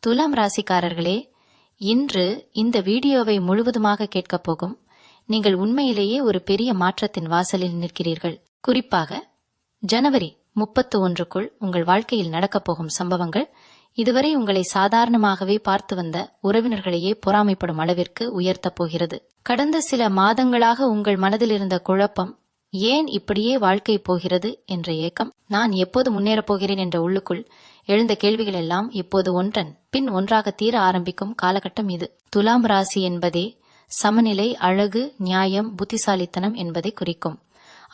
துலாம் ராசிக்காரர்களே, இன்று இந்த வீடியோவை முழுவதுமாக கேட்கப் போகும் நீங்கள் உண்மையிலேயே ஒரு பெரிய மாற்றத்தின் வாசலில் நிற்கிறீர்கள். குறிப்பாக ஜனவரி 31க்குள் உங்கள் வாழ்க்கையில் நடக்கப் போகும் சம்பவங்கள் இதுவரை உங்களை சாதாரணமாகவே பார்த்து வந்த உறவினர்களையே பொறாமைப்படும் அளவிற்கு உயர்த்தப் போகிறது. கடந்த சில மாதங்களாக உங்கள் மனதில் இருந்த குழப்பம், ஏன் இப்படியே வாழ்க்கை போகிறது என்ற ஏக்கம், நான் எப்போது முன்னேறப் போகிறேன் என்ற உள்ளுக்குள் எழுந்த கேள்விகள் எல்லாம் இப்போது ஒன்றன் பின் ஒன்றாக தீர ஆரம்பிக்கும் காலகட்டம் இது. துலாம் ராசி என்பதே சமநிலை, அழகு, நியாயம், புத்திசாலித்தனம் என்பதை குறிக்கும்.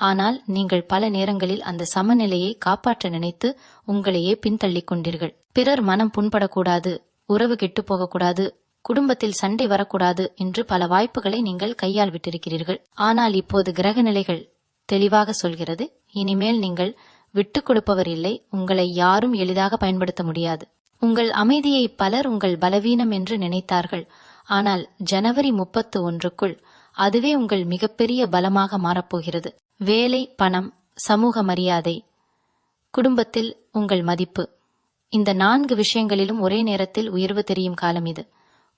ஆனால் நீங்கள் பல நேரங்களில் அந்த சமநிலையை காப்பாற்ற நினைத்து உங்களையே பின்தள்ளிக் கொண்டீர்கள். பிறர் மனம் புண்படக்கூடாது, உறவு கெட்டுப் போகக்கூடாது, குடும்பத்தில் சண்டை வரக்கூடாது என்று பல வாய்ப்புகளை நீங்கள் கையால் விட்டிருக்கிறீர்கள். ஆனால் இப்போது கிரக நிலைகள் தெளிவாக சொல்கிறது, இனிமேல் நீங்கள் விட்டுக் கொடுப்பவர் இல்லை. உங்களை யாரும் எளிதாக பயன்படுத்த முடியாது. உங்கள் அமைதியை பலர் உங்கள் பலவீனம் என்று நினைத்தார்கள். ஆனால் ஜனவரி 31க்குள் அதுவே உங்கள் மிகப்பெரிய பலமாக மாறப்போகிறது. வேலை, பணம், சமூக மரியாதை, குடும்பத்தில் உங்கள் மதிப்பு, இந்த 4 விஷயங்களிலும் ஒரே நேரத்தில் உயர்வு தெரியும் காலம் இது.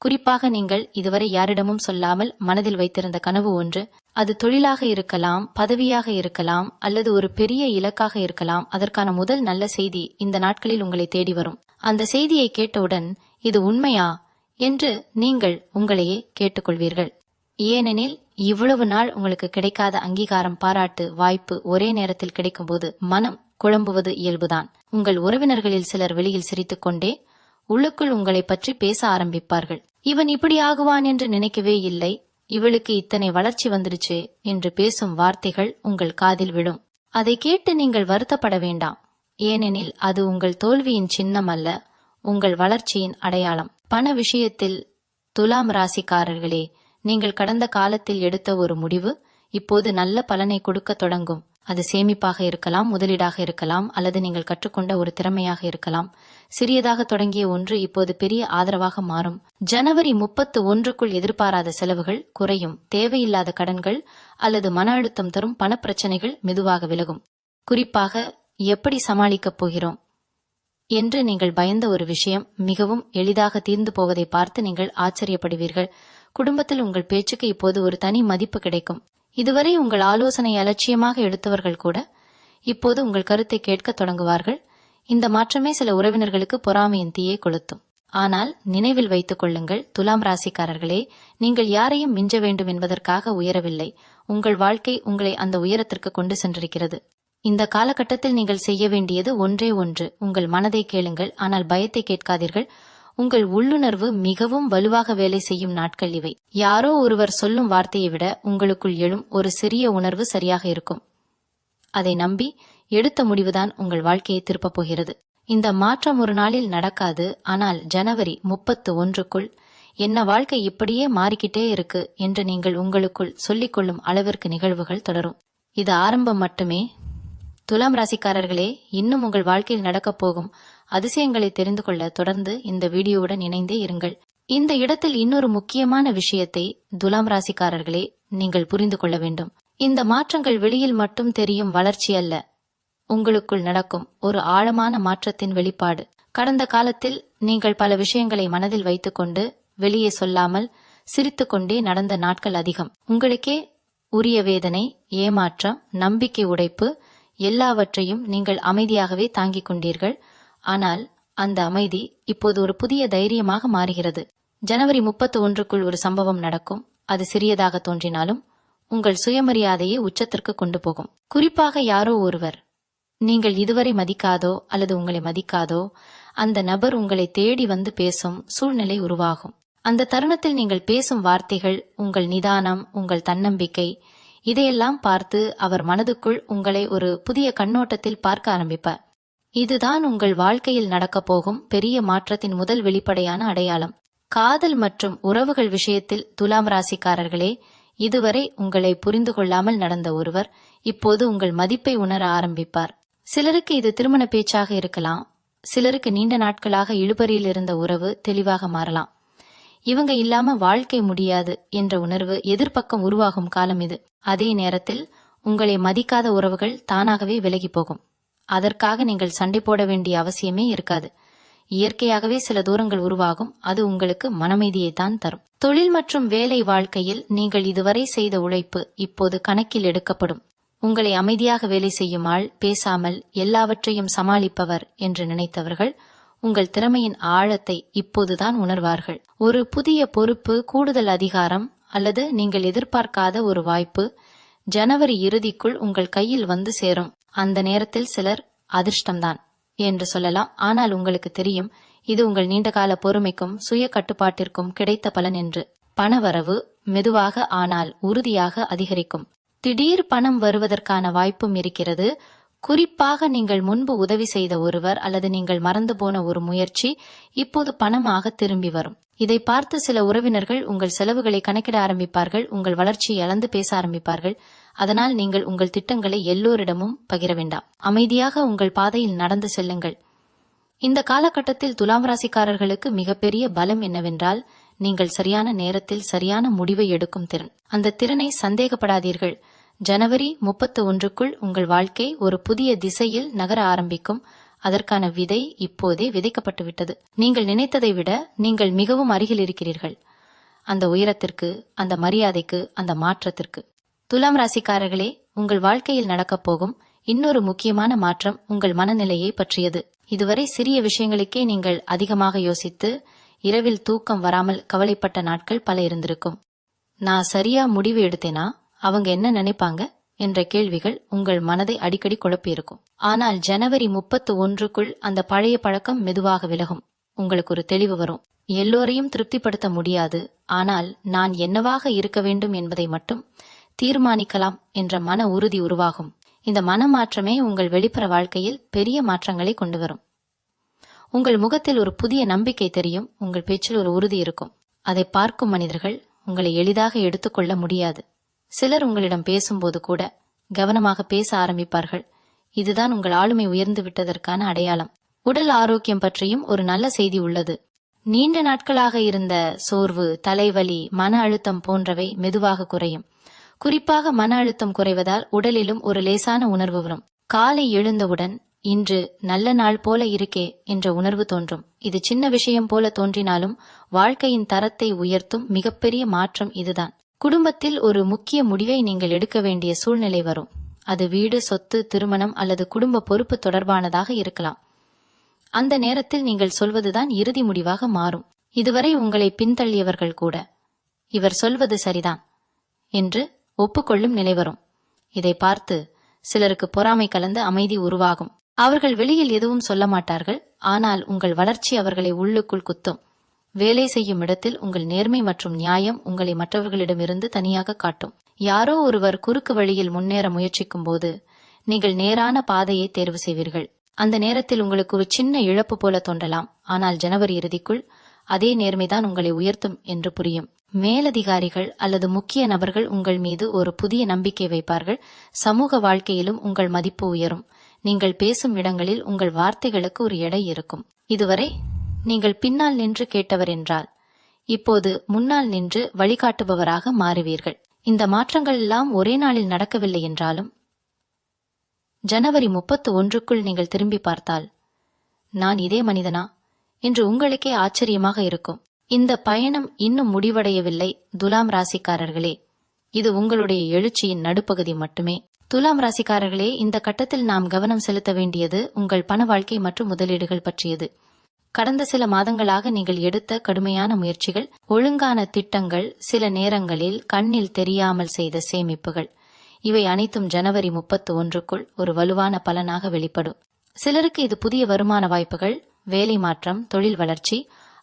குறிப்பாக நீங்கள் இதுவரை யாரிடமும் சொல்லாமல் மனதில் வைத்திருந்த கனவு ஒன்று, அது தொழிலாக இருக்கலாம், பதவியாக இருக்கலாம், அல்லது ஒரு பெரிய இலக்காக இருக்கலாம். அதற்கான முதல் நல்ல செய்தி இந்த நாட்களில் உங்களை தேடி வரும். அந்த செய்தியை கேட்டவுடன் இது உண்மையா என்று நீங்கள் உங்களையே கேட்டுக்கொள்வீர்கள். ஏனெனில் இவ்வளவு நாள் உங்களுக்கு கிடைக்காத அங்கீகாரம், பாராட்டு, வாய்ப்பு ஒரே நேரத்தில் கிடைக்கும்போது மனம் குழம்புவது இயல்புதான். உங்கள் உறவினர்களில் சிலர் வெளியில் சிரித்துக்கொண்டே உள்ளுக்குள் உங்களை பற்றி பேச ஆரம்பிப்பார்கள். இவன் இப்படி ஆகுவான் என்று நினைக்கவே இல்லை, இவளுக்கு இத்தனை வளர்ச்சி வந்துடுச்சு என்று பேசும் வார்த்தைகள் உங்கள் காதில் விழும். அதை கேட்டு நீங்கள் வருத்தப்பட வேண்டாம். ஏனெனில் அது உங்கள் தோல்வியின் சின்னம் அல்ல, உங்கள் வளர்ச்சியின் அடையாளம். பண விஷயத்தில் துலாம் ராசிக்காரர்களே, நீங்கள் கடந்த காலத்தில் எடுத்த ஒரு முடிவு இப்போது நல்ல பலனை கொடுக்க தொடங்கும். அது சேமிப்பாக இருக்கலாம், முதலீடாக இருக்கலாம், அல்லது நீங்கள் கற்றுக்கொண்ட ஒரு திறமையாக இருக்கலாம். சிறியதாக தொடங்கிய ஒன்று இப்போது பெரிய ஆதரவாக மாறும். ஜனவரி 31க்குள் எதிர்பாராத செலவுகள் குறையும். தேவையில்லாத கடன்கள் அல்லது மன அழுத்தம் தரும் பணப்பிரச்சனைகள் மெதுவாக விலகும். குறிப்பாக எப்படி சமாளிக்கப் போகிறோம் என்று நீங்கள் பயந்த ஒரு விஷயம் மிகவும் எளிதாக தீர்ந்து போவதை பார்த்து நீங்கள் ஆச்சரியப்படுவீர்கள். குடும்பத்தில் உங்கள் பேச்சுக்கு இப்போது ஒரு தனி மதிப்பு கிடைக்கும். இதுவரை உங்கள் ஆலோசனை அலட்சியமாக எடுத்தவர்கள் கூட இப்போது உங்கள் கருத்தை கேட்க தொடங்குவார்கள். இந்த மாற்றமே சில உறவினர்களுக்கு பொறாமையின் தீயை கொளுத்தும். ஆனால் நினைவில் வைத்துக் கொள்ளுங்கள் துலாம் ராசிக்காரர்களே, நீங்கள் யாரையும் மிஞ்ச வேண்டும் என்பதற்காக உயரவில்லை. உங்கள் வாழ்க்கை உங்களை அந்த உயரத்திற்கு கொண்டு சென்றிருக்கிறது. இந்த காலகட்டத்தில் நீங்கள் செய்ய வேண்டியது ஒன்றே ஒன்று, உங்கள் மனதை கேளுங்கள், ஆனால் பயத்தை கேட்காதீர்கள். உங்கள் உள்ளுணர்வு மிகவும் வலுவாக வேலை செய்யும் நாட்கள் இவை. யாரோ ஒருவர் சொல்லும் வார்த்தையை விட உங்களுக்குள் எழும் ஒரு சிறிய உணர்வு சரியாக இருக்கும். அதை நம்பி எடுத்த முடிவுதான் உங்கள் வாழ்க்கையை திருப்பப் போகிறது. இந்த மாற்றம் ஒரு நாளில் நடக்காது. ஆனால் ஜனவரி 31க்குள் என்ன வாழ்க்கை இப்படியே மாறிக்கிட்டே இருக்கு என்று நீங்கள் உங்களுக்குள் சொல்லிக்கொள்ளும் அளவிற்கு நிகழ்வுகள் தொடரும். இது ஆரம்பம் மட்டுமே. துலாம் ராசிக்காரர்களே, இன்னும் உங்கள் வாழ்க்கையில் நடக்கப் போகும் அதிசயங்களை தெரிந்து கொள்ள தொடர்ந்து இந்த வீடியோவுடன் இணைந்தே இருங்கள். இந்த இடத்தில் இன்னொரு முக்கியமான விஷயத்தை துலாம் ராசிக்காரர்களே நீங்கள் புரிந்து கொள்ள வேண்டும். இந்த மாற்றங்கள் வெளியில் மட்டும் தெரியும் வளர்ச்சி அல்ல, உங்களுக்குள் நடக்கும் ஒரு ஆழமான மாற்றத்தின் வெளிப்பாடு. கடந்த காலத்தில் நீங்கள் பல விஷயங்களை மனதில் வைத்துக்கொண்டு வெளியே சொல்லாமல் சிரித்துக்கொண்டே நடந்த நாட்கள் அதிகம். உங்களுக்கே உரிய வேதனை, ஏமாற்றம், நம்பிக்கை உடைப்பு எல்லாவற்றையும் நீங்கள் அமைதியாகவே தாங்கிக் கொண்டீர்கள். ஆனால் அந்த அமைதி இப்போது ஒரு புதிய தைரியமாக மாறுகிறது. ஜனவரி 31க்குள் ஒரு சம்பவம் நடக்கும். அது சிறியதாக தோன்றினாலும் உங்கள் சுயமரியாதையை உச்சத்திற்கு கொண்டு போகும். குறிப்பாக யாரோ ஒருவர் நீங்கள் இதுவரை மதிக்காதோ அல்லது உங்களை மதிக்காதோ அந்த நபர் உங்களை தேடி வந்து பேசும் சூழ்நிலை உருவாகும். அந்த தருணத்தில் நீங்கள் பேசும் வார்த்தைகள், உங்கள் நிதானம், உங்கள் தன்னம்பிக்கை, இதையெல்லாம் பார்த்து அவர் மனதுக்குள் உங்களை ஒரு புதிய கண்ணோட்டத்தில் பார்க்க ஆரம்பிப்பார். இதுதான் உங்கள் வாழ்க்கையில் நடக்கப் போகும் பெரிய மாற்றத்தின் முதல் வெளிப்படையான அடையாளம். காதல் மற்றும் உறவுகள் விஷயத்தில் துலாம் ராசிக்காரர்களே, இதுவரை உங்களை புரிந்து கொள்ளாமல் நடந்த ஒருவர் இப்போது உங்கள் மதிப்பை உணர ஆரம்பிப்பார். சிலருக்கு இது திருமண பேச்சாக இருக்கலாம், சிலருக்கு நீண்ட நாட்களாக இழுபறியில் இருந்த உறவு தெளிவாக மாறலாம். இவங்க இல்லாம வாழ்க்கை முடியாது என்ற உணர்வு எதிர்பக்கம் உருவாகும் காலம் இது. அதே நேரத்தில் உங்களை மதிக்காத உறவுகள் தானாகவே விலகி போகும். அதற்காக நீங்கள் சண்டை போட வேண்டிய அவசியமே இருக்காது. இயற்கையாகவே சில தூரங்கள் உருவாகும். அது உங்களுக்கு மனமைதியை தான் தரும். தொழில் மற்றும் வேலை வாழ்க்கையில் நீங்கள் இதுவரை செய்த உழைப்பு இப்போது கணக்கில் எடுக்கப்படும். உங்களை அமைதியாக வேலை செய்யும் ஆள், பேசாமல் எல்லாவற்றையும் சமாளிப்பவர் என்று நினைத்தவர்கள் உங்கள் திறமையின் ஆழத்தை இப்போதுதான் உணர்வார்கள். ஒரு புதிய பொறுப்பு, கூடுதல் அதிகாரம் அல்லது நீங்கள் எதிர்பார்க்காத ஒரு வாய்ப்பு ஜனவரி இறுதிக்குள் உங்கள் கையில் வந்து சேரும். அந்த நேரத்தில் சிலர் அதிர்ஷ்டம்தான் என்று சொல்லலாம், ஆனால் உங்களுக்கு தெரியும் இது உங்கள் நீண்டகால பொறுமைக்கும் சுய கட்டுப்பாட்டிற்கும் கிடைத்த பலன் என்று. பணவரவு மெதுவாக ஆனால் உறுதியாக அதிகரிக்கும். திடீர் பணம் வருவதற்கான வாய்ப்பும் இருக்கிறது. குறிப்பாக நீங்கள் முன்பு உதவி செய்த ஒருவர் அல்லது நீங்கள் மறந்து போன ஒரு முயற்சி இப்போது பணமாக திரும்பி வரும். இதை பார்த்து சில உறவினர்கள் உங்கள் செலவுகளை கணக்கிட ஆரம்பிப்பார்கள், உங்கள் வளர்ச்சியை அளந்து பேச ஆரம்பிப்பார்கள். அதனால் நீங்கள் உங்கள் திட்டங்களை எல்லோரிடமும் பகிர வேண்டாம். அமைதியாக உங்கள் பாதையில் நடந்து செல்லுங்கள். இந்த காலகட்டத்தில் துலாம் ராசிக்காரர்களுக்கு மிகப்பெரிய பலம் என்னவென்றால் நீங்கள் சரியான நேரத்தில் சரியான முடிவை எடுக்கும் திறன். அந்த திறனை சந்தேகப்படாதீர்கள். ஜனவரி 31க்குள் உங்கள் வாழ்க்கை ஒரு புதிய திசையில் நகர ஆரம்பிக்கும். அதற்கான விதை இப்போதே விதைக்கப்பட்டுவிட்டது. நீங்கள் நினைத்ததை விட நீங்கள் மிகவும் அருகில் இருக்கிறீர்கள். அந்த உயரத்திற்கு, அந்த மரியாதைக்கு, அந்த மாற்றத்திற்கு. துலாம் ராசிக்காரர்களே, உங்கள் வாழ்க்கையில் நடக்கப் போகும் இன்னொரு முக்கியமான மாற்றம் உங்கள் மனநிலையை பற்றியது. இதுவரை சிறிய விஷயங்களுக்கே நீங்கள் அதிகமாக யோசித்து இரவில் தூக்கம் வராமல் கவலைப்பட்ட நாட்கள் பல இருந்திருக்கும். நான் சரியா முடிவு எடுத்தேனா, அவங்க என்ன நினைப்பாங்க என்ற கேள்விகள் உங்கள் மனதை அடிக்கடி குழப்பியிருக்கும். ஆனால் ஜனவரி 31க்குள் அந்த பழைய பழக்கம் மெதுவாக விலகும். உங்களுக்கு ஒரு தெளிவு வரும். எல்லோரையும் திருப்திப்படுத்த முடியாது, ஆனால் நான் என்னவாக இருக்க வேண்டும் என்பதை மட்டும் தீர்மானிக்கலாம் என்ற மன உறுதி உருவாகும். இந்த மனமாற்றமே உங்கள் வெளிப்புற வாழ்க்கையில் பெரிய மாற்றங்களை கொண்டு வரும். உங்கள் முகத்தில் ஒரு புதிய நம்பிக்கை தெரியும். உங்கள் பேச்சில் ஒரு உறுதி இருக்கும். அதை பார்க்கும் மனிதர்கள் உங்களை எளிதாக எடுத்துக்கொள்ள முடியாது. சிலர் உங்களிடம் பேசும்போது கூட கவனமாக பேச ஆரம்பிப்பார்கள். இதுதான் உங்கள் ஆளுமை உயர்ந்து விட்டதற்கான அடையாளம். உடல் ஆரோக்கியம் பற்றியும் ஒரு நல்ல செய்தி உள்ளது. நீண்ட நாட்களாக இருந்த சோர்வு, தலைவலி, மன அழுத்தம் போன்றவை மெதுவாக குறையும். குறிப்பாக மன அழுத்தம் குறைவதால் உடலிலும் ஒரு லேசான உணர்வு வரும். காலை எழுந்தவுடன் இன்று நல்ல நாள் போல இருக்கே என்ற உணர்வு தோன்றும். இது சின்ன விஷயம் போல தோன்றினாலும் வாழ்க்கையின் தரத்தை உயர்த்தும் மிகப்பெரிய மாற்றம் இதுதான். குடும்பத்தில் ஒரு முக்கிய முடிவை நீங்கள் எடுக்க வேண்டிய சூழ்நிலை வரும். அது வீடு, சொத்து, திருமணம் அல்லது குடும்ப பொறுப்பு தொடர்பானதாக இருக்கலாம். அந்த நேரத்தில் நீங்கள் சொல்வதுதான் இறுதி முடிவாக மாறும். இதுவரை உங்களை பின்தள்ளியவர்கள் கூட இவர் சொல்வது சரிதான் என்று ஒப்புக்கொள்ளும் நிலை வரும். இதை பார்த்து சிலருக்கு பொறாமை கலந்த அமைதி உருவாகும். அவர்கள் வெளியில் எதுவும் சொல்ல மாட்டார்கள், ஆனால் உங்கள் வளர்ச்சி அவர்களை உள்ளுக்குள் குத்தும். வேலை செய்யும் இடத்தில் உங்கள் நேர்மை மற்றும் நியாயம் உங்களை மற்றவர்களிடமிருந்து தனியாக காட்டும். யாரோ ஒருவர் குறுக்கு வழியில் முன்னேற முயற்சிக்கும் போது நீங்கள் நேரான பாதையை தேர்வு செய்வீர்கள். அந்த நேரத்தில் உங்களுக்கு ஒரு சின்ன இழப்பு போல தோன்றலாம், ஆனால் ஜனவரி இறுதிக்குள் அதே நேர்மைதான் உங்களை உயர்த்தும் என்று புரியும். மேலதிகாரிகள் அல்லது முக்கிய நபர்கள் உங்கள் மீது ஒரு புதிய நம்பிக்கை வைப்பார்கள். சமூக வாழ்க்கையிலும் உங்கள் மதிப்பு உயரும். நீங்கள் பேசும் இடங்களில் உங்கள் வார்த்தைகளுக்கு ஒரு எடை இருக்கும். இதுவரை நீங்கள் பின்னால் நின்று கேட்டவர் என்றால் இப்போது முன்னால் நின்று வழிகாட்டுபவராக மாறுவீர்கள். இந்த மாற்றங்கள் எல்லாம் ஒரே நாளில் நடக்கவில்லை என்றாலும் ஜனவரி 31க்குள் நீங்கள் திரும்பி பார்த்தால் நான் இதே மனிதனா என்று உங்களுக்கே ஆச்சரியமாக இருக்கும். இந்த பயணம் இன்னும் முடிவடையவில்லை துலாம் ராசிக்காரர்களே. இது உங்களுடைய எழுச்சியின் நடுப்பகுதி மட்டுமே. துலாம் ராசிக்காரர்களே, இந்த கட்டத்தில் நாம் கவனம் செலுத்த வேண்டியது உங்கள் பண வாழ்க்கை மற்றும் முதலீடுகள் பற்றியது. கடந்த சில மாதங்களாக நீங்கள் எடுத்த கடுமையான முயற்சிகள், ஒழுங்கான திட்டங்கள், சில நேரங்களில் கண்ணில் தெரியாமல் செய்த சேமிப்புகள், இவை அனைத்தும் ஜனவரி 31க்குள் ஒரு வலுவான பலனாக வெளிப்படும். சிலருக்கு இது புதிய வருமான வாய்ப்புகள், வேலை மாற்றம், தொழில் வளர்ச்சி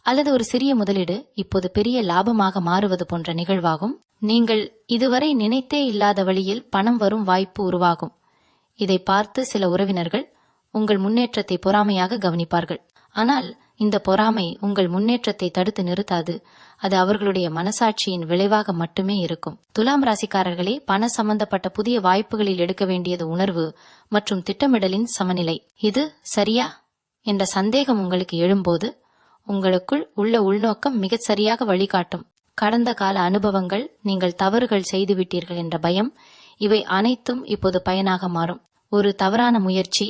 அல்லது ஒரு சிறிய முதலீடு இப்போது பெரிய லாபமாக மாறுவது போன்ற நிகழ்வாகும். நீங்கள் இதுவரை நினைத்தே இல்லாத வழியில் பணம் வரும் வாய்ப்பு உருவாகும். இதை பார்த்து சில உறவினர்கள் உங்கள் முன்னேற்றத்தை பொறாமையாக கவனிப்பார்கள். ஆனால் இந்த பொறாமை உங்கள் முன்னேற்றத்தை தடுத்து நிறுத்தாது. அது அவர்களுடைய மனசாட்சியின் விளைவாக மட்டுமே இருக்கும். துலாம் ராசிக்காரர்களே, பண சம்பந்தப்பட்ட புதிய வாய்ப்புகளில் எடுக்க வேண்டியது உணர்வு மற்றும் திட்டமிடலின் சமநிலை. இது சரியா என்ற சந்தேகம் உங்களுக்கு எழும்போது உங்களுக்குள் உள்ள உள்நோக்கம் மிகச் சரியாக வழிகாட்டும். கடந்த கால அனுபவங்கள், நீங்கள் தவறுகள் செய்துவிட்டீர்கள் என்ற பயம், இவை அனைத்தும் இப்போது பயனாக மாறும். ஒரு தவறான முயற்சி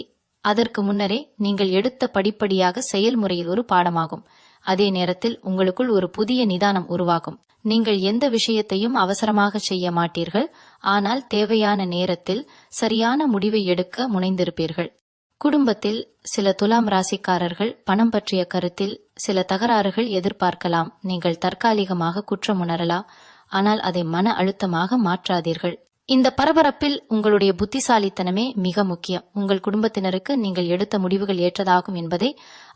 அதற்கு முன்னரே நீங்கள் எடுத்த படிப்படியாக செயல்முறையில் ஒரு பாடமாகும். அதே நேரத்தில் உங்களுக்குள் ஒரு புதிய நிதானம் உருவாகும். நீங்கள் எந்த விஷயத்தையும் அவசரமாக செய்ய மாட்டீர்கள், ஆனால் தேவையான நேரத்தில் சரியான முடிவை எடுக்க முனைந்திருப்பீர்கள். குடும்பத்தில் சில துலாம் ராசிக்காரர்கள் பணம் பற்றிய கருத்தில் சில தகராறுகள் எதிர்பார்க்கலாம். நீங்கள் தற்காலிகமாக குற்றம் உணரலாம், ஆனால் அதை மன அழுத்தமாக மாற்றாதீர்கள். இந்த பரபரப்பில் உங்களுடைய புத்திசாலித்தனமே மிக முக்கியம். உங்கள் குடும்பத்தினருக்கு நீங்கள் எடுத்த முடிவுகள் ஏற்றதாகும் என்பதை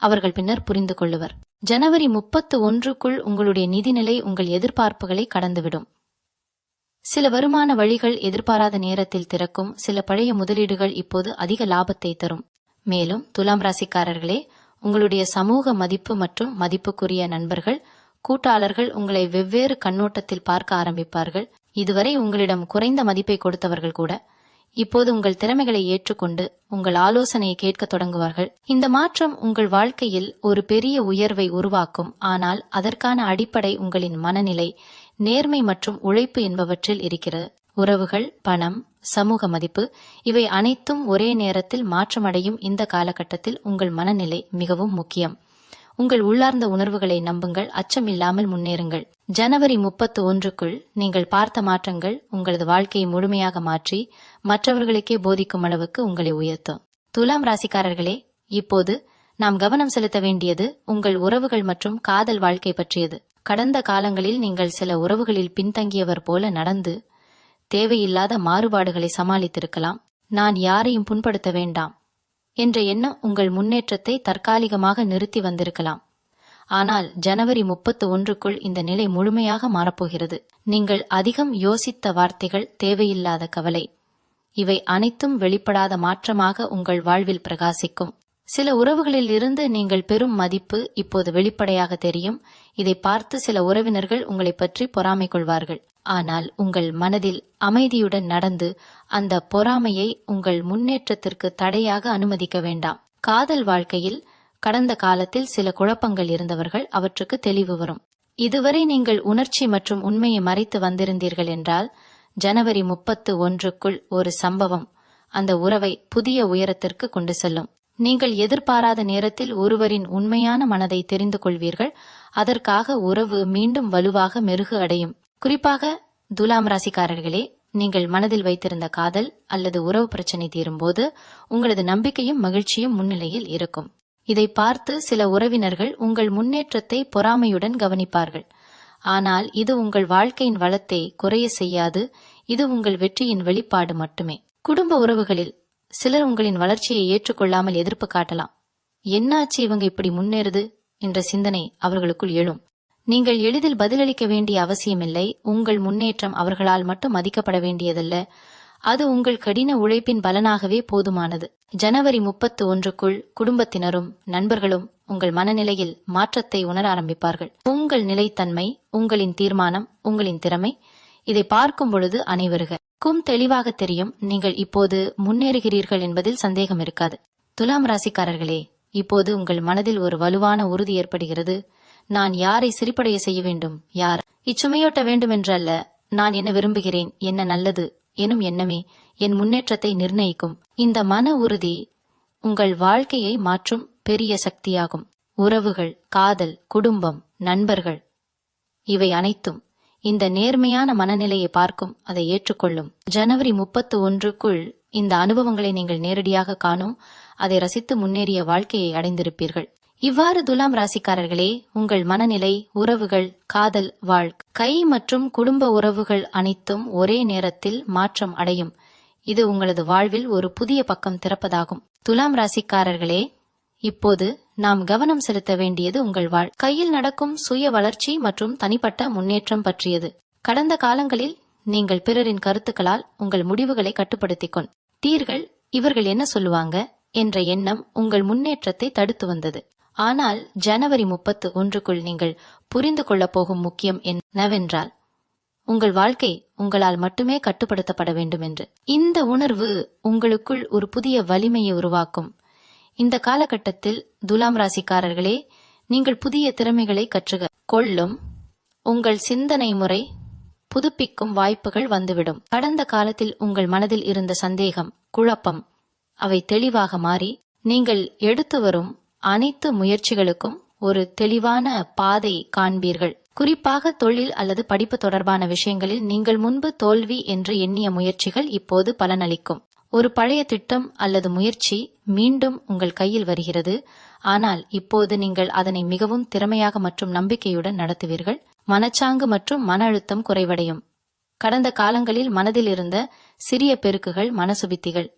அவர்கள் பின்னர் புரிந்து கொள்ளுவர். ஜனவரி 31க்குள் உங்களுடைய நிதிநிலை உங்கள் எதிர்பார்ப்புகளை கடந்துவிடும். சில வருமான வழிகள் எதிர்பாராத நேரத்தில் திறக்கும். சில பழைய முதலீடுகள் இப்போது அதிக லாபத்தை தரும். மேலும் துலாம் ராசிக்காரர்களே, உங்களுடைய சமூக மதிப்பு மற்றும் மதிப்புக்குரிய நண்பர்கள், கூட்டாளர்கள் உங்களை வெவ்வேறு கண்ணோட்டத்தில் பார்க்க ஆரம்பிப்பார்கள். இதுவரை உங்களிடம் குறைந்த மதிப்பை கொடுத்தவர்கள் கூட இப்போது உங்கள் திறமைகளை ஏற்றுக்கொண்டு உங்கள் ஆலோசனையை கேட்க தொடங்குவார்கள். இந்த மாற்றம் உங்கள் வாழ்க்கையில் ஒரு பெரிய உயர்வை உருவாக்கும். ஆனால் அதற்கான அடிப்படை உங்களின் மனநிலை, நேர்மை மற்றும் உழைப்பு என்பவற்றில் இருக்கிறது. உறவுகள், பணம், சமூக மதிப்பு இவை அனைத்தும் ஒரே நேரத்தில் மாற்றமடையும் இந்த காலகட்டத்தில் உங்கள் மனநிலை மிகவும் முக்கியம். உங்கள் உள்ளார்ந்த உணர்வுகளை நம்புங்கள், அச்சமில்லாமல் முன்னேறுங்கள். ஜனவரி 31க்குள் நீங்கள் பார்த்த மாற்றங்கள் உங்களது வாழ்க்கையை முழுமையாக மாற்றி மற்றவர்களுக்கே போதிக்கும் அளவுக்கு உங்களை உயர்த்தும். துலாம் ராசிக்காரர்களே, இப்போது நாம் கவனம் செலுத்த வேண்டியது உங்கள் உறவுகள் மற்றும் காதல் வாழ்க்கை பற்றியது. கடந்த காலங்களில் நீங்கள் சில உறவுகளில் பின்தங்கியவர் போல நடந்து தேவையில்லாத மாறுபாடுகளை சமாளித்திருக்கலாம். நான் யாரையும் புண்படுத்த வேண்டாம் என்ற எண்ணம் உங்கள் முன்னேற்றத்தை தற்காலிகமாக நிறுத்தி வந்திருக்கலாம். ஆனால் ஜனவரி 31க்குள் இந்த நிலை முழுமையாக மாறப்போகிறது. நீங்கள் அதிகம் யோசித்த வார்த்தைகள், தேவையில்லாத கவலை, இவை அனைத்தும் வெளிப்படாத மாற்றமாக உங்கள் வாழ்வில் பிரகாசிக்கும். சில உறவுகளில் இருந்து நீங்கள் பெறும் மதிப்பு இப்போது வெளிப்படையாக தெரியும். இதை பார்த்து சில உறவினர்கள் உங்களை பற்றி பொறாமை கொள்வார்கள். ஆனால் உங்கள் மனதில் அமைதியுடன் நடந்து அந்த பொறாமையை உங்கள் முன்னேற்றத்திற்கு தடையாக அனுமதிக்க வேண்டாம். காதல் வாழ்க்கையில் கடந்த காலத்தில் சில குழப்பங்கள் இருந்தவர்கள், அவற்றுக்கு தெளிவு வரும். இதுவரை நீங்கள் உணர்ச்சி மற்றும் உண்மையை மறைத்து வந்திருந்தீர்கள் என்றால் ஜனவரி 31க்குள் ஒரு சம்பவம் அந்த உறவை புதிய உயரத்திற்கு கொண்டு செல்லும். நீங்கள் எதிர்பாராத நேரத்தில் ஒருவரின் உண்மையான மனதை தெரிந்து கொள்வீர்கள். அதற்காக உறவு மீண்டும் வலுவாக மெருகு அடையும். குறிப்பாக துலாம் ராசிக்காரர்களே, நீங்கள் மனதில் வைத்திருந்த காதல் அல்லது உறவு பிரச்சனை தீரும்போது உங்களது நம்பிக்கையும் மகிழ்ச்சியும் முன்னிலையில் இருக்கும். இதை பார்த்து சில உறவினர்கள் உங்கள் முன்னேற்றத்தை பொறாமையுடன் கவனிப்பார்கள். ஆனால் இது உங்கள் வாழ்க்கையின் வளத்தை குறைய செய்யாது. இது உங்கள் வெற்றியின் வெளிப்பாடு மட்டுமே. குடும்ப உறவுகளில் சிலர் உங்களின் வளர்ச்சியை ஏற்றுக்கொள்ளாமல் எதிர்ப்பு காட்டலாம். என்னாச்சு, இவங்க இப்படி முன்னேறுது என்ற சிந்தனை அவர்களுக்குள் எழும். நீங்கள் எளிதில் பதிலளிக்க வேண்டிய அவசியமில்லை. உங்கள் முன்னேற்றம் அவர்களால் மட்டும் மதிக்கப்பட வேண்டியதல்ல, அது உங்கள் கடின உழைப்பின் பலனாகவே போதுமானது. ஜனவரி 31க்குள் குடும்பத்தினரும் நண்பர்களும் உங்கள் மனநிலையில் மாற்றத்தை உணர ஆரம்பிப்பார்கள். உங்கள் நிலைத்தன்மை, உங்களின் தீர்மானம், உங்களின் திறமை, இதை பார்க்கும் பொழுது அனைவருக்கும் தெளிவாக தெரியும். நீங்கள் இப்போது முன்னேறுகிறீர்கள் என்பதில் சந்தேகம் இருக்காது. துலாம் ராசிக்காரர்களே, இப்போது உங்கள் மனதில் ஒரு வலுவான உறுதி ஏற்படுகிறது. நான் யாரை சிரிப்படைய செய்ய வேண்டும், யார் இச்சுமையோட்ட வேண்டும் என்றல்ல, நான் என்ன விரும்புகிறேன், என்ன நல்லது எனும் எண்ணமே என் முன்னேற்றத்தை நிர்ணயிக்கும். இந்த மன உறுதி உங்கள் வாழ்க்கையை மாற்றும் பெரிய சக்தியாகும். உறவுகள், காதல், குடும்பம், நண்பர்கள் இவை அனைத்தும் இந்த நேர்மையான மனநிலையை பார்க்கும், அதை ஏற்றுக்கொள்ளும். ஜனவரி 31க்குள் இந்த அனுபவங்களை நீங்கள் நேரடியாக காணும், அதை ரசித்து முன்னேறிய வாழ்க்கையை அடைந்திருப்பீர்கள். இவ்வாறு துலாம் ராசிக்காரர்களே, உங்கள் மனநிலை, உறவுகள், காதல் வாழ்க்கை மற்றும் குடும்ப உறவுகள் அனைத்தும் ஒரே நேரத்தில் மாற்றம் அடையும். இது உங்களது வாழ்வில் ஒரு புதிய பக்கம் திறப்பதாகும். துலாம் ராசிக்காரர்களே, இப்போது நாம் கவனம் செலுத்த வேண்டியது உங்கள் கையில் நடக்கும் சுய வளர்ச்சி மற்றும் தனிப்பட்ட முன்னேற்றம் பற்றியது. கடந்த காலங்களில் நீங்கள் பிறரின் கருத்துக்களால் உங்கள் முடிவுகளை கட்டுப்படுத்திக் கொண்டீர்கள். இவர்கள் என்ன சொல்லுவாங்க என்ற எண்ணம் உங்கள் முன்னேற்றத்தை தடுத்து வந்தது. ஆனால் ஜனவரி 31க்குள் நீங்கள் புரிந்து கொள்ளப் போகும் முக்கியம் என்னவென்றால், உங்கள் வாழ்க்கை உங்களால் மட்டுமே கட்டுப்படுத்தப்பட வேண்டும் என்று. இந்த உணர்வு உங்களுக்குள் ஒரு புதிய வலிமையை உருவாக்கும். இந்த காலகட்டத்தில் துலாம் ராசிக்காரர்களே, நீங்கள் புதிய திறமைகளை கற்றுக்கொள்ளும் உங்கள் சிந்தனை முறை புதுப்பிக்கும் வாய்ப்புகள் வந்துவிடும். கடந்த காலத்தில் உங்கள் மனதில் இருந்த சந்தேகம், குழப்பம் அவை தெளிவாக மாறி நீங்கள் எடுத்து வரும் அனைத்து முயற்சிகளுக்கும் ஒரு தெளிவான பாதை காண்பீர்கள். குறிப்பாக தொழில் அல்லது படிப்பு தொடர்பான விஷயங்களில் நீங்கள் முன்பு தோல்வி என்று எண்ணிய முயற்சிகள் இப்போது பலனளிக்கும். ஒரு பழைய திட்டம் அல்லது முயற்சி மீண்டும் உங்கள் கையில் வருகிறது. ஆனால் இப்போது நீங்கள் அதனை மிகவும் திறமையாக மற்றும் நம்பிக்கையுடன் நடத்துவீர்கள். மனச்சாங்கு மற்றும் மன அழுத்தம் குறைவடையும். கடந்த காலங்களில் மனதில் இருந்த சிறிய பெருக்குகள், மனசுபித்திகள்,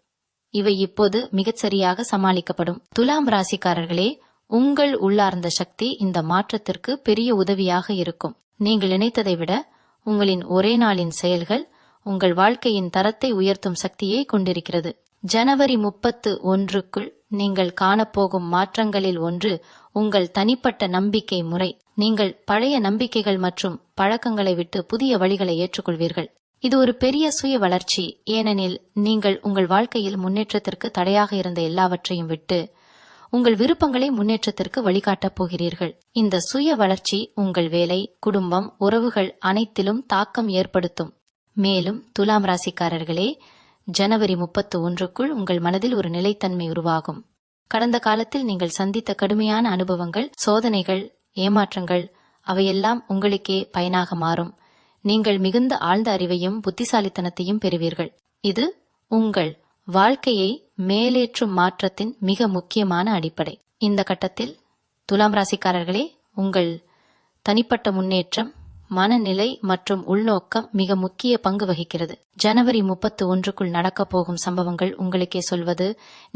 இவை இப்போது மிகச்சரியாக சமாளிக்கப்படும். துலாம் ராசிக்காரர்களே, உங்கள் உள்ளார்ந்த சக்தி இந்த மாற்றத்திற்கு பெரிய உதவியாக இருக்கும். நீங்கள் நினைத்ததை விட உங்களின் ஒரே நாளின் செயல்கள் உங்கள் வாழ்க்கையின் தரத்தை உயர்த்தும் சக்தியை கொண்டிருக்கிறது. ஜனவரி 31க்குள் நீங்கள் காணப்போகும் மாற்றங்களில் ஒன்று உங்கள் தனிப்பட்ட நம்பிக்கை முறை. நீங்கள் பழைய நம்பிக்கைகள் மற்றும் பழக்கங்களை விட்டு புதிய வழிகளை ஏற்றுக்கொள்வீர்கள். இது ஒரு பெரிய சுய வளர்ச்சி, ஏனெனில் நீங்கள் உங்கள் வாழ்க்கையில் முன்னேற்றத்திற்கு தடையாக இருந்த எல்லாவற்றையும் விட்டு உங்கள் விருப்பங்களை முன்னேற்றத்திற்கு வழிகாட்டப் போகிறீர்கள். இந்த சுய வளர்ச்சி உங்கள் வேலை, குடும்பம், உறவுகள் அனைத்திலும் தாக்கம் ஏற்படுத்தும். மேலும் துலாம் ராசிக்காரர்களே, ஜனவரி 31க்குள் உங்கள் மனதில் ஒரு நிலைத்தன்மை உருவாகும். கடந்த காலத்தில் நீங்கள் சந்தித்த கடுமையான அனுபவங்கள், சோதனைகள், ஏமாற்றங்கள், அவையெல்லாம் உங்களுக்கே பயனாக மாறும். நீங்கள் மிகுந்த ஆழ்ந்த அறிவையும் புத்திசாலித்தனத்தையும் பெறுவீர்கள். இது உங்கள் வாழ்க்கையை மேலேற்றும் மாற்றத்தின் மிக முக்கியமான அடிப்படை. இந்த கட்டத்தில் துலாம் ராசிக்காரர்களே, உங்கள் தனிப்பட்ட முன்னேற்றம், மனநிலை மற்றும் உள்நோக்கம் மிக முக்கிய பங்கு வகிக்கிறது. ஜனவரி 31க்குள் நடக்கப் போகும் சம்பவங்கள் உங்களுக்கே சொல்வது,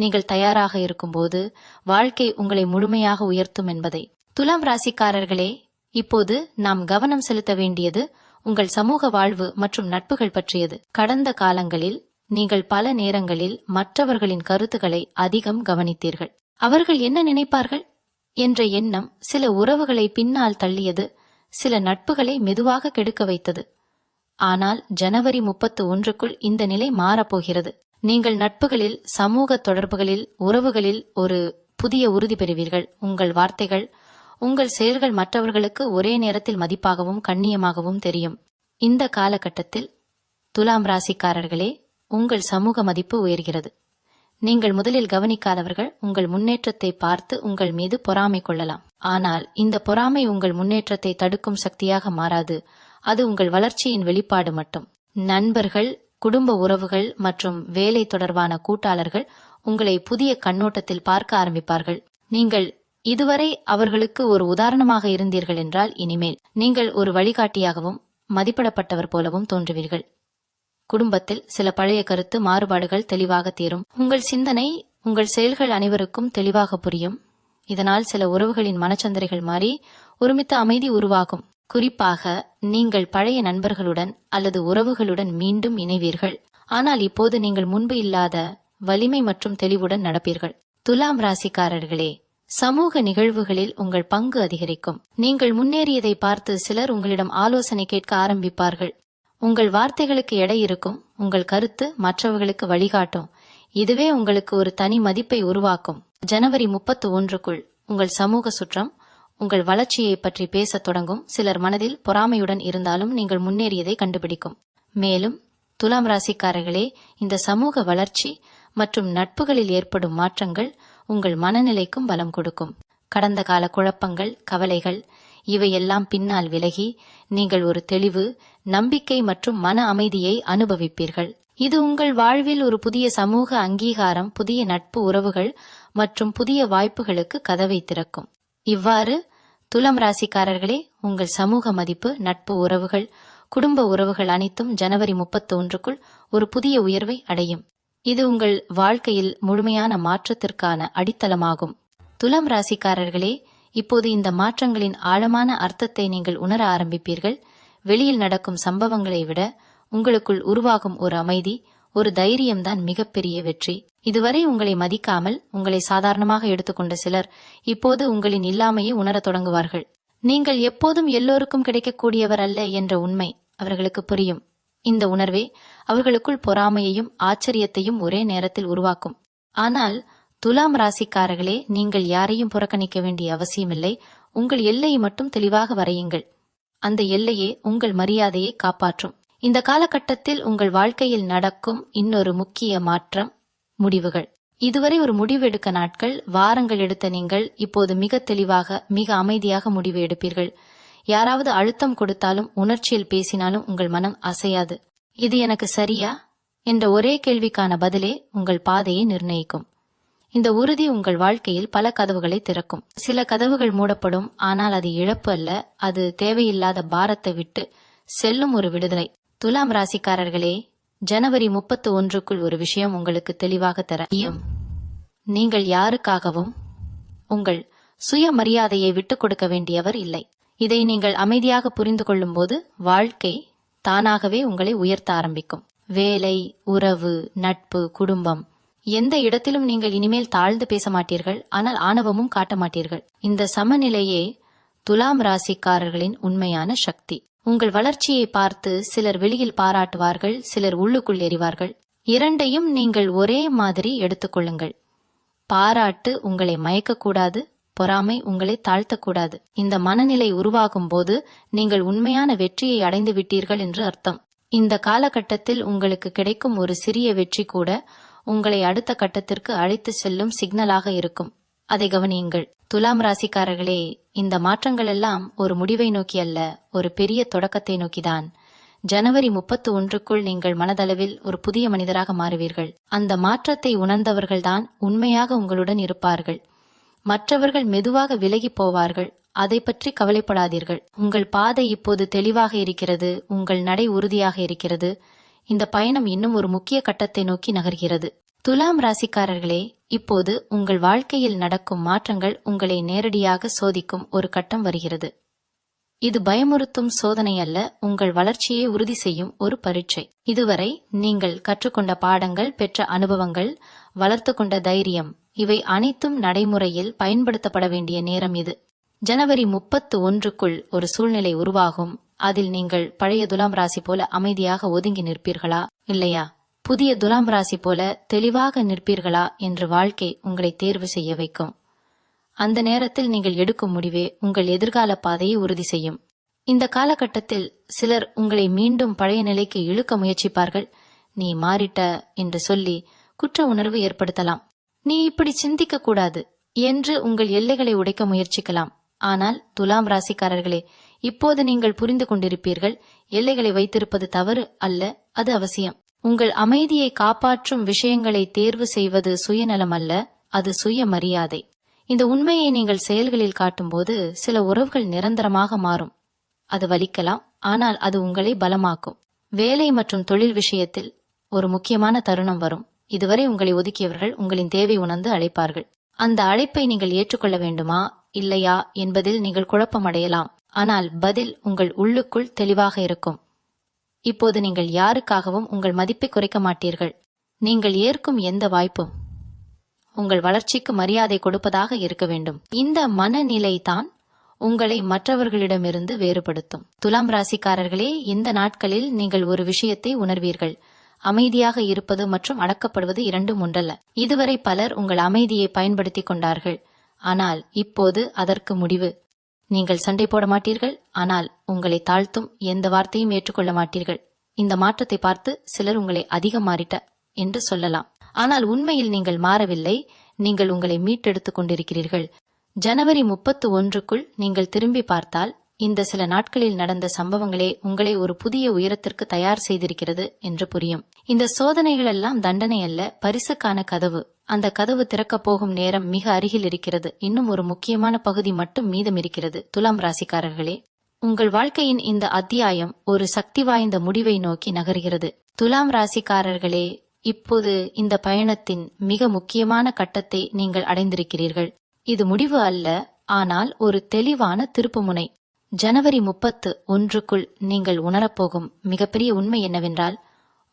நீங்கள் தயாராக இருக்கும்போது வாழ்க்கை உங்களை முழுமையாக உயர்த்தும் என்பதை. துலாம் ராசிக்காரர்களே, இப்போது நாம் கவனம் செலுத்த வேண்டியது உங்கள் சமூக வாழ்வு மற்றும் நட்புகள் பற்றியது. கடந்த காலங்களில் நீங்கள் பல நேரங்களில் மற்றவர்களின் கருத்துக்களை அதிகம் கவனித்தீர்கள். அவர்கள் என்ன நினைப்பார்கள் என்ற எண்ணம் சில உறவுகளை பின்னால் தள்ளியது, சில நட்புகளை மெதுவாக கெடுக்க வைத்தது. ஆனால் ஜனவரி 31க்குள் இந்த நிலை மாறப்போகிறது. நீங்கள் நட்புகளில், சமூக தொடர்புகளில், உறவுகளில் ஒரு புதிய உறுதி பெறுவீர்கள். உங்கள் வார்த்தைகள், உங்கள் செயல்கள் மற்றவர்களுக்கு ஒரே நேரத்தில் மதிப்பாகவும் கண்ணியமாகவும் தெரியும். இந்த காலகட்டத்தில் துலாம் ராசிக்காரர்களே, உங்கள் சமூக மதிப்பு உயர்கிறது. நீங்கள் முதலில் கவனிக்காதவர்கள் உங்கள் முன்னேற்றத்தை பார்த்து உங்கள் மீது பொறாமை கொள்ளலாம். ஆனால் இந்த பொறாமை உங்கள் முன்னேற்றத்தை தடுக்கும் சக்தியாக மாறாது. அது உங்கள் வளர்ச்சியின் வெளிப்பாடு மட்டும். நண்பர்கள், குடும்ப உறவுகள் மற்றும் வேலை தொடர்பான கூட்டாளர்கள் உங்களை புதிய கண்ணோட்டத்தில் பார்க்க ஆரம்பிப்பார்கள். நீங்கள் இதுவரை அவர்களுக்கு ஒரு உதாரணமாக இருந்தீர்கள் என்றால், இனிமேல் நீங்கள் ஒரு வழிகாட்டியாகவும் மதிப்பிடப்பட்டவர் போலவும் தோன்றுவீர்கள். குடும்பத்தில் சில பழைய கருத்து மாறுபாடுகள் தெளிவாக தீரும். உங்கள் சிந்தனை, உங்கள் செயல்கள் அனைவருக்கும் தெளிவாக புரியும். இதனால் சில உறவுகளின் மனச்சந்திரைகள் மாறி ஒருமித்த அமைதி உருவாகும். குறிப்பாக நீங்கள் பழைய நண்பர்களுடன் அல்லது உறவுகளுடன் மீண்டும் இணைவீர்கள். ஆனால் இப்போது நீங்கள் முன்பு இல்லாத வலிமை மற்றும் தெளிவுடன் நடப்பீர்கள். துலாம் ராசிக்காரர்களே, சமூக நிகழ்வுகளில் உங்கள் பங்கு அதிகரிக்கும். நீங்கள் முன்னேறியதை பார்த்து சிலர் உங்களிடம் ஆலோசனை கேட்க ஆரம்பிப்பார்கள். உங்கள் வார்த்தைகளுக்கு எடை இருக்கும். உங்கள் கருத்து மற்றவர்களுக்கு வழிகாட்டும். இதுவே உங்களுக்கு ஒரு தனி மதிப்பை உருவாக்கும். ஜனவரி 31க்குள் உங்கள் சமூக சுற்றம் உங்கள் வளர்ச்சியை பற்றி பேசத் தொடங்கும். சிலர் மனதில் பொறாமையுடன் இருந்தாலும் நீங்கள் முன்னேறியதை கண்டுபிடிக்கும். மேலும் துலாம் ராசிக்காரர்களே, இந்த சமூக வளர்ச்சி மற்றும் நட்புகளில் ஏற்படும் மாற்றங்கள் உங்கள் மனநிலைக்கும் பலம் கொடுக்கும். கடந்த கால குழப்பங்கள், கவலைகள் இவையெல்லாம் பின்னால் விலகி நீங்கள் ஒரு தெளிவு, நம்பிக்கை மற்றும் மன அமைதியை அனுபவிப்பீர்கள். இது உங்கள் வாழ்வில் ஒரு புதிய சமூக அங்கீகாரம், புதிய நட்பு உறவுகள் மற்றும் புதிய வாய்ப்புகளுக்கு கதவை திறக்கும். இவ்வாறு துலாம் ராசிக்காரர்களே, உங்கள் சமூக மதிப்பு, நட்பு உறவுகள், குடும்ப உறவுகள் அனைத்தும் ஜனவரி 31க்குள் ஒரு புதிய உயர்வை அடையும். இது உங்கள் வாழ்க்கையில் முழுமையான மாற்றத்திற்கான அடித்தளமாகும். துலாம் ராசிக்காரர்களே, இப்போது இந்த மாற்றங்களின் ஆழமான அர்த்தத்தை நீங்கள் உணர ஆரம்பிப்பீர்கள். வெளியில் நடக்கும் சம்பவங்களை விட உங்களுக்குள் உருவாகும் ஒரு அமைதி, ஒரு தைரியம்தான் மிகப்பெரிய வெற்றி. இதுவரை உங்களை மதிக்காமல் உங்களை சாதாரணமாக எடுத்துக்கொண்ட சிலர் இப்போது உங்களின் இல்லாமையை உணரத் தொடங்குவார்கள். நீங்கள் எப்போதும் எல்லோருக்கும் கிடைக்கக்கூடியவர் அல்ல என்ற உண்மை அவர்களுக்கு புரியும். இந்த உணர்வே அவர்களுக்குள் பொறாமையையும் ஆச்சரியத்தையும் ஒரே நேரத்தில் உருவாக்கும். ஆனால் துலாம் ராசிக்காரர்களே, நீங்கள் யாரையும் புறக்கணிக்க வேண்டிய அவசியமில்லை. உங்கள் எல்லையை மட்டும் தெளிவாக வரையுங்கள். அந்த எல்லையே உங்கள் மரியாதையை காப்பாற்றும். இந்த காலகட்டத்தில் உங்கள் வாழ்க்கையில் நடக்கும் இன்னொரு முக்கிய மாற்றம் முடிவுகள். இதுவரை ஒரு முடிவு எடுக்க நாட்கள், வாரங்கள் எடுத்த நீங்கள் இப்போது மிக தெளிவாக, மிக அமைதியாக முடிவு எடுப்பீர்கள். யாராவது அழுத்தம் கொடுத்தாலும், உணர்ச்சியில் பேசினாலும் உங்கள் மனம் அசையாது. இது எனக்கு சரியா என்ற ஒரே கேள்விக்கான பதிலே உங்கள் பாதையை நிர்ணயிக்கும். இந்த உறுதி உங்கள் வாழ்க்கையில் பல கதவுகளை திறக்கும். சில கதவுகள் மூடப்படும், ஆனால் அது இழப்பு அல்ல, அது தேவையில்லாத பாரத்தை விட்டு செல்லும் ஒரு விடுதலை. துலாம் ராசிக்காரர்களே, ஜனவரி 31க்குள் ஒரு விஷயம் உங்களுக்கு தெளிவாக தெரியும். நீங்கள் யாருக்காகவும் உங்கள் சுயமரியாதையை விட்டுக் கொடுக்க வேண்டியவர் இல்லை. இதை நீங்கள் அமைதியாக புரிந்து கொள்ளும் போது வாழ்க்கை தானாகவே உங்களை உயர்த்த ஆரம்பிக்கும். வேலை, உறவு, நட்பு, குடும்பம், எந்த இடத்திலும் நீங்கள் இனிமேல் தாழ்ந்து பேச மாட்டீர்கள், ஆனால் ஆணவமும் காட்ட மாட்டீர்கள். இந்த சமநிலையே துலாம் ராசிக்காரர்களின் உண்மையான சக்தி. உங்கள் வளர்ச்சியை பார்த்து சிலர் வெளியில் பாராட்டுவார்கள், சிலர் உள்ளுக்குள் எறிவார்கள். இரண்டையும் நீங்கள் ஒரே மாதிரி எடுத்துக்கொள்ளுங்கள். பாராட்டு உங்களை மயக்கக்கூடாது, பொறாமை உங்களை தாழ்த்தக்கூடாது. இந்த மனநிலை உருவாகும் போது நீங்கள் உண்மையான வெற்றியை அடைந்து விட்டீர்கள் என்று அர்த்தம். இந்த காலகட்டத்தில் உங்களுக்கு கிடைக்கும் ஒரு சிறிய வெற்றி கூட உங்களை அடுத்த கட்டத்திற்கு அழைத்து செல்லும் சிக்னலாக இருக்கும். அதை கவனியுங்கள். துலாம் ராசிக்காரர்களே, இந்த மாற்றங்கள் எல்லாம் ஒரு முடிவை நோக்கி அல்ல, ஒரு பெரிய தொடக்கத்தை நோக்கிதான். ஜனவரி 31க்குள் நீங்கள் மனதளவில் ஒரு புதிய மனிதராக மாறுவீர்கள். அந்த மாற்றத்தை உணர்ந்தவர்கள்தான் உண்மையாக உங்களுடன் இருப்பார்கள். மற்றவர்கள் மெதுவாக விலகி போவார்கள். அதை பற்றி கவலைப்படாதீர்கள். உங்கள் பாதை இப்போது தெளிவாக இருக்கிறது, உங்கள் நடை உறுதியாக இருக்கிறது. இந்த பயணம் இன்னும் ஒரு முக்கிய கட்டத்தை நோக்கி நகர்கிறது. துலாம் ராசிக்காரர்களே, இப்போது உங்கள் வாழ்க்கையில் நடக்கும் மாற்றங்கள் உங்களை நேரடியாக சோதிக்கும் ஒரு கட்டம் வருகிறது. இது பயமுறுத்தும் சோதனை அல்ல, உங்கள் வளர்ச்சியை உறுதி செய்யும் ஒரு பரீட்சை. இதுவரை நீங்கள் கற்றுக்கொண்ட பாடங்கள், பெற்ற அனுபவங்கள், வளர்த்து கொண்ட தைரியம், இவை அனைத்தும் நடைமுறையில் பயன்படுத்தப்பட வேண்டிய நேரம் இது. ஜனவரி 31க்குள் ஒரு சூழ்நிலை உருவாகும். அதில் நீங்கள் பழைய துலாம் ராசி போல அமைதியாக ஒதுங்கி நிற்பீர்களா, இல்லையா புதிய துலாம் ராசி போல தெளிவாக நிற்பீர்களா என்று வாழ்க்கை உங்களை தேர்வு செய்ய வைக்கும். அந்த நேரத்தில் நீங்கள் எடுக்கும் முடிவே உங்கள் எதிர்கால பாதையை உறுதி செய்யும். இந்த காலகட்டத்தில் சிலர் உங்களை மீண்டும் பழைய நிலைக்கு இழுக்க முயற்சிப்பார்கள். நீ மாறிட்ட என்று சொல்லி குற்ற உணர்வு ஏற்படுத்தலாம். நீ இப்படி சிந்திக்க கூடாது என்று உங்கள் எல்லைகளை உடைக்க முயற்சிக்கலாம். ஆனால் துலாம் ராசிக்காரர்களே, இப்போது நீங்கள் புரிந்து கொண்டிருப்பீர்கள், எல்லைகளை வைத்திருப்பது தவறு அல்ல, அது அவசியம். உங்கள் அமைதியை காப்பாற்றும் விஷயங்களை தேர்வு செய்வது சுயநலம் அல்ல, அது சுயமரியாதை. இந்த உண்மையை நீங்கள் செயல்களில் காட்டும்போது சில உறவுகள் நிரந்தரமாக மாறும். அது வலிக்கலாம், ஆனால் அது உங்களை பலமாக்கும். வேலை மற்றும் தொழில் விஷயத்தில் ஒரு முக்கியமான தருணம் வரும். இதுவரை உங்களை ஒதுக்கியவர்கள் உங்களின் தேவை உணர்ந்து அழைப்பார்கள். அந்த அழைப்பை நீங்கள் ஏற்றுக்கொள்ள வேண்டுமா இல்லையா என்பதில் நீங்கள் குழப்பமடையலாம். ஆனால் பதில் உங்கள் உள்ளுக்குள் தெளிவாக இருக்கும். இப்போது நீங்கள் யாருக்காகவும் உங்கள் மதிப்பை குறைக்க மாட்டீர்கள். நீங்கள் ஏற்கும் எந்த வாய்ப்பும் உங்கள் வளர்ச்சிக்கு மரியாதை கொடுப்பதாக இருக்க வேண்டும். இந்த மனநிலைதான் உங்களை மற்றவர்களிடமிருந்து வேறுபடுத்தும். துலாம் ராசிக்காரர்களே, இந்த நாட்களில் நீங்கள் ஒரு விஷயத்தை உணர்வீர்கள். அமைதியாக இருப்பது மற்றும் அடக்கப்படுவது இரண்டும் ஒன்றல்ல. இதுவரை பலர் உங்கள் அமைதியை பயன்படுத்தி கொண்டார்கள், ஆனால் இப்போது அதற்கு முடிவு. நீங்கள் சண்டை போட மாட்டீர்கள், ஆனால் உங்களை தாழ்த்தும் எந்த வார்த்தையும் ஏற்றுக்கொள்ள மாட்டீர்கள். இந்த மாற்றத்தை பார்த்து சிலர் உங்களை அதிகம் மாறிட்ட என்று சொல்லலாம். ஆனால் உண்மையில் நீங்கள் மாறவில்லை, நீங்கள் உங்களை மீட்டெடுத்துக் கொண்டிருக்கிறீர்கள். ஜனவரி 31க்குள் நீங்கள் திரும்பி பார்த்தால் இந்த சில நாட்களில் நடந்த சம்பவங்களே உங்களை ஒரு புதிய உயரத்திற்கு தயார் செய்திருக்கிறது என்று புரியும். இந்த சோதனைகள் எல்லாம் தண்டனை அல்ல, பரிசுக்கான கதவு. அந்த கதவு திறக்கப் போகும் நேரம் மிக அருகில் இருக்கிறது. இன்னும் ஒரு முக்கியமான பகுதி மட்டும் மீதம் இருக்கிறது. துலாம் ராசிக்காரர்களே, உங்கள் வாழ்க்கையின் இந்த அத்தியாயம் ஒரு சக்தி வாய்ந்த முடிவை நோக்கி நகர்கிறது. துலாம் ராசிக்காரர்களே, இப்போது இந்த பயணத்தின் மிக முக்கியமான கட்டத்தை நீங்கள் அடைந்திருக்கிறீர்கள். இது முடிவு அல்ல, ஆனால் ஒரு தெளிவான திருப்புமுனை. ஜனவரி 31க்குள் நீங்கள் உணரப்போகும் மிகப்பெரிய உண்மை என்னவென்றால்,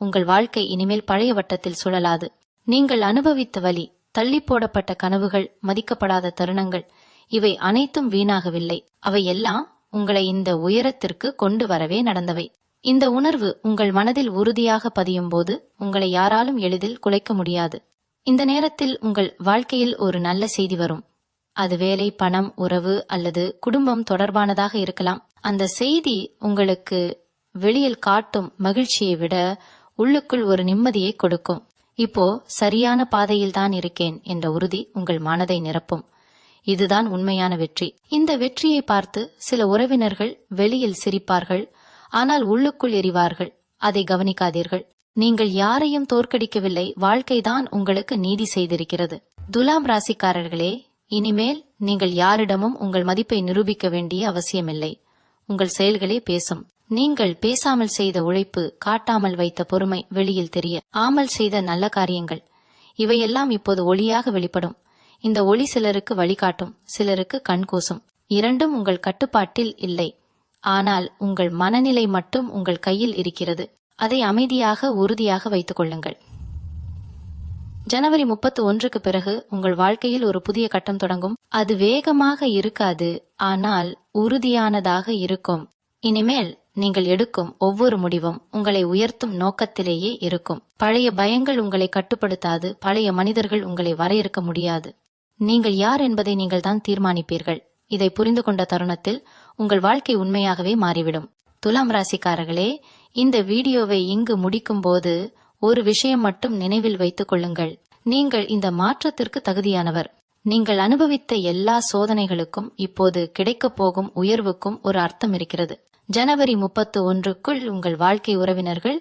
உங்கள் வாழ்க்கை இனிமேல் பழைய வட்டத்தில் சுழலாது. நீங்கள் அனுபவித்த வலி, தள்ளி போடப்பட்ட கனவுகள், மதிக்கப்படாத தருணங்கள், இவை அனைத்தும் வீணாகவில்லை. அவையெல்லாம் உங்களை இந்த உயரத்திற்கு கொண்டு வரவே நடந்தவை. இந்த உணர்வு உங்கள் மனதில் உறுதியாக பதியும் போது உங்களை யாராலும் எளிதில் குலைக்க முடியாது. இந்த நேரத்தில் உங்கள் வாழ்க்கையில் ஒரு நல்ல செய்தி வரும். அது வேலை, பணம், உறவு அல்லது குடும்பம் தொடர்பானதாக இருக்கலாம். அந்த செய்தி உங்களுக்கு வெளியில் காட்டும் மகிழ்ச்சியை விட உள்ளுக்குள் ஒரு நிம்மதியை கொடுக்கும். இப்போ சரியான பாதையில் தான் இருக்கேன் என்ற உறுதி உங்கள் மனதை நிரப்பும். இதுதான் உண்மையான வெற்றி. இந்த வெற்றியை பார்த்து சில உறவினர்கள் வெளியில் சிரிப்பார்கள், ஆனால் உள்ளுக்குள் எரிவார்கள். அதை கவனிக்காதீர்கள். நீங்கள் யாரையும் தோற்கடிக்கவில்லை, வாழ்க்கைதான் உங்களுக்கு நீதி செய்திருக்கிறது. துலாம் ராசிக்காரர்களே, இனிமேல் நீங்கள் யாரிடமும் உங்கள் மதிப்பை நிரூபிக்க வேண்டிய அவசியமில்லை. உங்கள் செயல்களே பேசும். நீங்கள் பேசாமல் செய்த உழைப்பு, காட்டாமல் வைத்த பொறுமை வெளியில் தெரிய, ஆமல் செய்த நல்ல காரியங்கள், இவையெல்லாம் இப்போது ஒளியாக வெளிப்படும். இந்த ஒளி சிலருக்கு வழிகாட்டும், சிலருக்கு கண்கூசும். இரண்டும் உங்கள் கட்டுப்பாட்டில் இல்லை. ஆனால் உங்கள் மனநிலை மட்டும் உங்கள் கையில் இருக்கிறது. அதை அமைதியாக, உறுதியாக வைத்துக் கொள்ளுங்கள். ஜனவரி 31க்கு பிறகு உங்கள் வாழ்க்கையில் ஒரு புதிய கட்டம் தொடங்கும். அது வேகமாக இருக்காது, ஆனால் உறுதியானதாக இருக்கும். இனிமேல் நீங்கள் எடுக்கும் ஒவ்வொரு முடிவும் உங்களை உயர்த்தும் நோக்கத்திலேயே இருக்கும். பழைய பயங்கள் உங்களை கட்டுப்படுத்தாது, பழைய மனிதர்கள் உங்களை வரையறுக்க முடியாது. நீங்கள் யார் என்பதை நீங்கள் தான் தீர்மானிப்பீர்கள். இதை புரிந்து கொண்ட தருணத்தில் உங்கள் வாழ்க்கை உண்மையாகவே மாறிவிடும். துலாம் ராசிக்காரர்களே, இந்த வீடியோவை இங்கு முடிக்கும் போது ஒரு விஷயம் மட்டும் நினைவில் வைத்துக் கொள்ளுங்கள். நீங்கள் இந்த மாற்றத்திற்கு தகுதியானவர். நீங்கள் அனுபவித்த எல்லா சோதனைகளுக்கும் இப்போது கிடைக்கப் போகும் உயர்வுக்கும் ஒரு அர்த்தம் இருக்கிறது. ஜனவரி 31க்குள் உங்கள் வாழ்க்கை உறவினர்கள்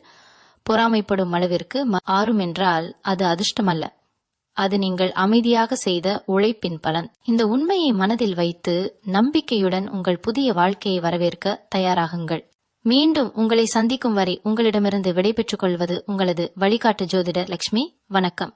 பொறாமைப்படும் அளவிற்கு மாறும் என்றால் அது அதிர்ஷ்டமல்ல, அது நீங்கள் அமைதியாக செய்த உழைப்பின் பலன். இந்த உண்மையை மனதில் வைத்து நம்பிக்கையுடன் உங்கள் புதிய வாழ்க்கையை வரவேற்க தயாராகுங்கள். மீண்டும் உங்களை சந்திக்கும் வரை உங்களிடமிருந்து விடைபெற்றுக் கொள்வது உங்களது வழிகாட்டு ஜோதிடர் லட்சுமி. வணக்கம்.